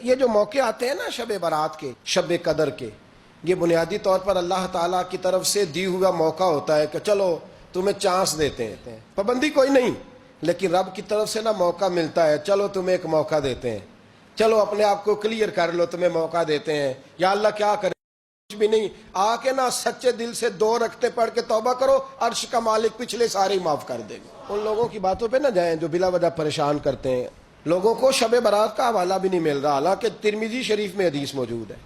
یہ جو موقع آتے ہیں نا شب برات کے، شب قدر کے، یہ بنیادی طور پر اللہ تعالیٰ کی طرف سے دی ہوا موقع ہوتا ہے کہ چلو تمہیں چانس دیتے ہیں، پابندی کوئی نہیں، لیکن رب کی طرف سے نا موقع ملتا ہے، چلو تمہیں ایک موقع دیتے ہیں، چلو اپنے آپ کو کلیئر کر لو، تمہیں موقع دیتے ہیں، یا اللہ کیا کرے کچھ بھی نہیں، آ کے نا سچے دل سے 2 رکعتیں پڑھ کے توبہ کرو، عرش کا مالک پچھلے سارے ہی معاف کر دے گا۔ ان لوگوں کی باتوں پہ نہ جائیں جو بلا وجہ پریشان کرتے ہیں لوگوں کو، شب برات کا حوالہ بھی نہیں مل رہا، حالانکہ ترمذی شریف میں حدیث موجود ہے،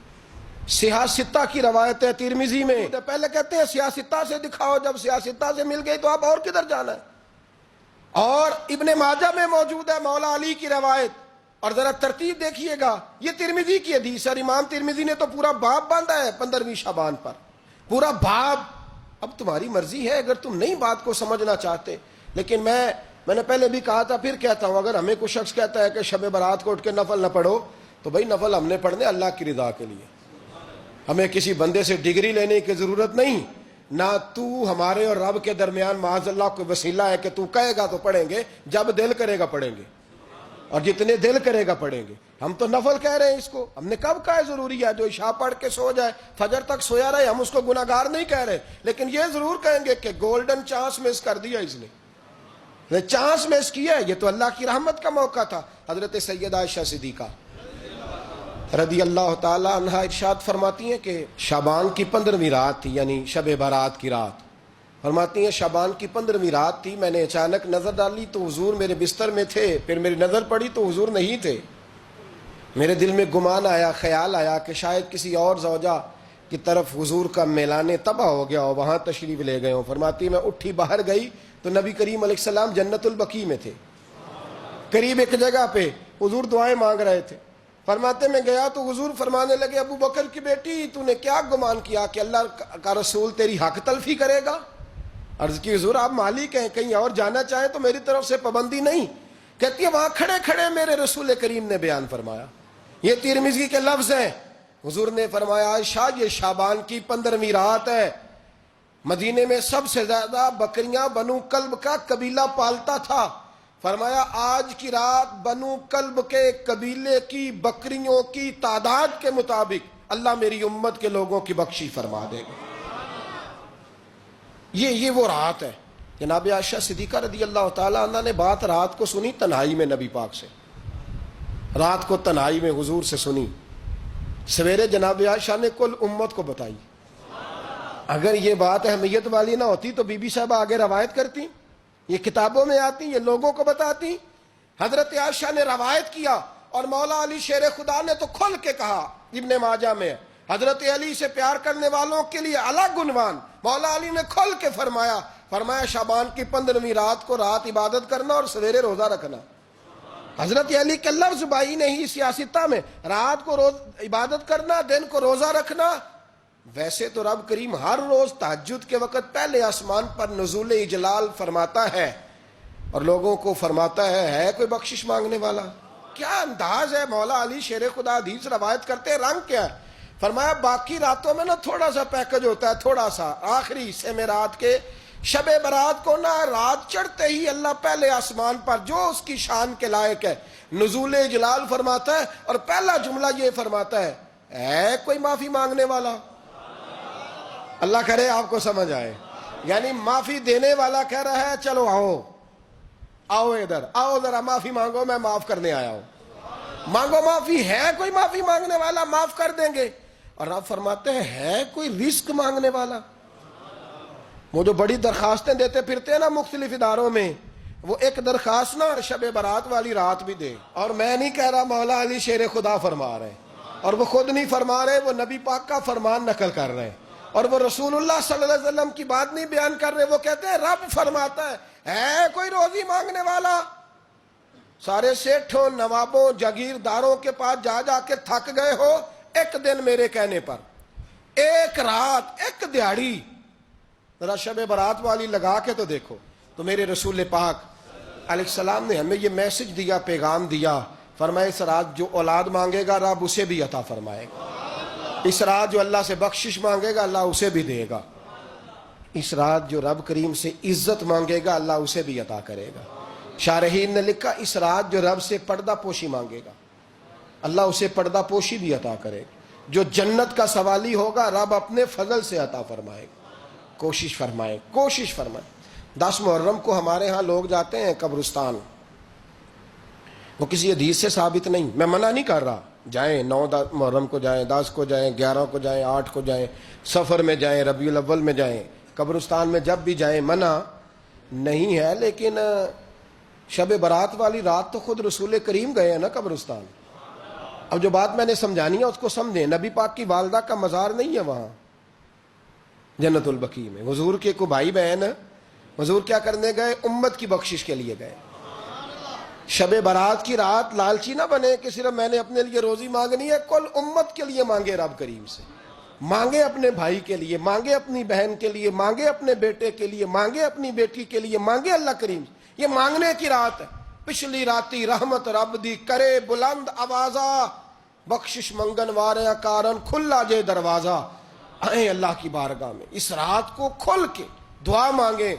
سیاستہ کی روایت ہے ترمذی میں۔ پہلے کہتے ہیں سیاستہ سے دکھاؤ، جب سیاستہ سے مل گئی تو آپ اور کدھر جانا ہے؟ اور ابن ماجہ میں موجود ہے مولا علی کی روایت، اور ذرا ترتیب دیکھیے گا، یہ ترمذی کی حدیث ہے، اور امام ترمذی نے تو پورا باب باندھا ہے 15ویں شعبان پر، پورا باب۔ اب تمہاری مرضی ہے اگر تم نئی بات کو سمجھنا چاہتے، لیکن میں نے پہلے بھی کہا تھا، پھر کہتا ہوں، اگر ہمیں کوئی شخص کہتا ہے کہ شب برات کو اٹھ کے نفل نہ پڑھو، تو بھائی نفل ہم نے پڑھنے اللہ کی رضا کے لیے، ہمیں کسی بندے سے ڈگری لینے کی ضرورت نہیں، نہ تو ہمارے اور رب کے درمیان معاذ اللہ کوئی وسیلہ ہے کہ تو کہے گا تو پڑھیں گے، جب دل کرے گا پڑھیں گے، اور جتنے دل کرے گا پڑھیں گے۔ ہم تو نفل کہہ رہے ہیں اس کو، ہم نے کب کہا ہے ضروری ہے جو عشاء پڑھ کے سو جائے فجر تک سویا رہے، ہم اس کو گناہ گار نہیں کہہ رہے، لیکن یہ ضرور کہیں گے کہ گولڈن چانس مس کر دیا اس نے، چانس مس کیا ہے، یہ تو اللہ کی رحمت کا موقع تھا۔ حضرت سیدہ عائشہ صدیقہ رضی اللہ تعالی عنہا ارشاد فرماتی ہیں کہ شعبان کی 15ویں رات تھی، یعنی شب برات کی رات، فرماتی ہیں شعبان کی 15ویں رات تھی، میں نے اچانک نظر ڈالی تو حضور میرے بستر میں تھے، پھر میری نظر پڑی تو حضور نہیں تھے، میرے دل میں گمان آیا، خیال آیا کہ شاید کسی اور زوجہ کی طرف حضور کا میلان تباہ ہو گیا ہو، وہاں تشریف لے گئے ہوں۔ فرماتی میں اٹھی باہر گئی تو نبی کریم علیہ السلام جنت البقیع میں تھے، قریب ایک جگہ پہ حضور دعائیں مانگ رہے تھے۔ فرماتے میں گیا تو حضور فرمانے لگے، ابو بکر کی بیٹی تو نے کیا گمان کیا کہ اللہ کا رسول تیری حق تلفی کرے گا؟ عرض کی حضور آپ مالک ہیں، کہیں اور جانا چاہیں تو میری طرف سے پابندی نہیں۔ کہتی ہے وہاں کھڑے کھڑے میرے رسول کریم نے بیان فرمایا، یہ ترمذی کے لفظ ہیں، حضور نے فرمایا عائشہ یہ شعبان کی 15ویں رات ہے، مدینے میں سب سے زیادہ بکریاں بنو کلب کا قبیلہ پالتا تھا، فرمایا آج کی رات بنو کلب کے قبیلے کی بکریوں کی تعداد کے مطابق اللہ میری امت کے لوگوں کی بخشی فرما دے گا۔ یہ وہ رات ہے۔ جناب عائشہ صدیقہ رضی اللہ تعالی عنہ نے بات رات کو سنی تنہائی میں نبی پاک سے، رات کو تنہائی میں حضور سے سنی، سویرے جناب عائشہ نے کل امت کو بتائی۔ اگر یہ بات اہمیت والی نہ ہوتی تو بی بی صاحبہ آگے روایت کرتی، یہ کتابوں میں آتی، یہ لوگوں کو بتاتی۔ حضرت عائشہ نے روایت کیا اور مولا علی شیر خدا نے تو کھل کے کہا، ابن ماجہ میں حضرت علی سے پیار کرنے والوں کے لیے الگ عنوان، مولا علی نے کھل کے فرمایا شعبان کی 15ویں رات کو رات عبادت کرنا اور سویرے روزہ رکھنا۔ حضرت علی کے لفظ بائی نہیں سیاستہ میں، رات کو روز عبادت کرنا، دن کو روزہ رکھنا۔ ویسے تو رب کریم ہر روز تہجد کے وقت پہلے آسمان پر نزول اجلال فرماتا ہے اور لوگوں کو فرماتا ہے کوئی بخشش مانگنے والا؟ کیا انداز ہے مولا علی شیر خدا حدیث روایت کرتے ہیں، رنگ کیا ہے؟ فرمایا باقی راتوں میں نا تھوڑا سا پیکج ہوتا ہے، تھوڑا سا آخری حصے میں رات کے شب برات کو نا رات چڑھتے ہی اللہ پہلے آسمان پر جو اس کی شان کے لائق ہے نزول اجلال فرماتا ہے، اور پہلا جملہ یہ فرماتا ہے کوئی معافی مانگنے والا؟ اللہ کرے آپ کو سمجھ آئے، یعنی معافی دینے والا کہہ رہا ہے چلو آؤ ادھر آؤ ذرا معافی مانگو، میں معاف کرنے آیا ہوں، مانگو معافی، ہے کوئی معافی مانگنے والا؟ معاف کر دیں گے۔ اور آپ فرماتے ہیں ہے کوئی رزق مانگنے والا؟ وہ جو بڑی درخواستیں دیتے پھرتے ہیں نا مختلف اداروں میں، وہ ایک درخواست نا شب برات والی رات بھی دے۔ اور میں نہیں کہہ رہا مولا علی شیر خدا فرما رہے ہیں، اور وہ خود نہیں فرما رہے، وہ نبی پاک کا فرمان نقل کر رہے ہیں، اور وہ رسول اللہ صلی اللہ علیہ وسلم کی بات نہیں بیان کر رہے، وہ کہتے ہیں رب فرماتا ہے کوئی روزی مانگنے والا؟ سارے سیٹھوں نوابوں جاگیرداروں کے پاس جا جا کے تھک گئے ہو، ایک دن میرے کہنے پر، ایک رات، ایک دیہڑی ذرا شب برات والی لگا کے تو دیکھو۔ تو میرے رسول پاک علیہ السلام نے ہمیں یہ میسج دیا، پیغام دیا، فرمائے اس رات جو اولاد مانگے گا رب اسے بھی عطا فرمائے گا، اس رات جو اللہ سے بخشش مانگے گا اللہ اسے بھی دے گا، اس رات جو رب کریم سے عزت مانگے گا اللہ اسے بھی عطا کرے گا۔ شارحین نے لکھا اس رات جو رب سے پردہ پوشی مانگے گا اللہ اسے پردہ پوشی بھی عطا کرے. جو جنت کا سوالی ہوگا رب اپنے فضل سے عطا فرمائے. کوشش فرمائے. 10 محرم کو ہمارے ہاں لوگ جاتے ہیں قبرستان. وہ کسی حدیث سے ثابت نہیں، میں منع نہیں کر رہا، جائیں 9 محرم کو جائیں، 10 کو جائیں، 11 کو جائیں، 8 کو جائیں، سفر میں جائیں، ربیع الاول میں جائیں، قبرستان میں جب بھی جائیں منع نہیں ہے. لیکن شب برات والی رات تو خود رسول کریم گئے ہیں نا قبرستان. اب جو بات میں نے سمجھانی ہے اس کو سمجھیں. نبی پاک کی والدہ کا مزار نہیں ہے وہاں جنت البقیع میں. حضور کے کو بھائی بہن، حضور کیا کرنے گئے؟ امت کی بخشش کے لیے گئے. شب برات کی رات لالچی نہ بنے کہ صرف میں نے اپنے لیے روزی مانگنی ہے. کل امت کے لیے مانگے رب کریم سے. مانگے اپنے بھائی کے لیے، مانگے اپنی بہن کے لیے، مانگے اپنے بیٹے کے لیے، مانگے اپنی بیٹی کے لیے، مانگے اللہ کریم. یہ مانگنے کی رات ہے. پچھلی راتی رحمت رب دی کرے بلند آوازہ، بخشش منگن واریاں کارن کھلا جے دروازہ. آئیں اللہ کی بارگاہ میں اس رات کو کھل کے دعا مانگیں.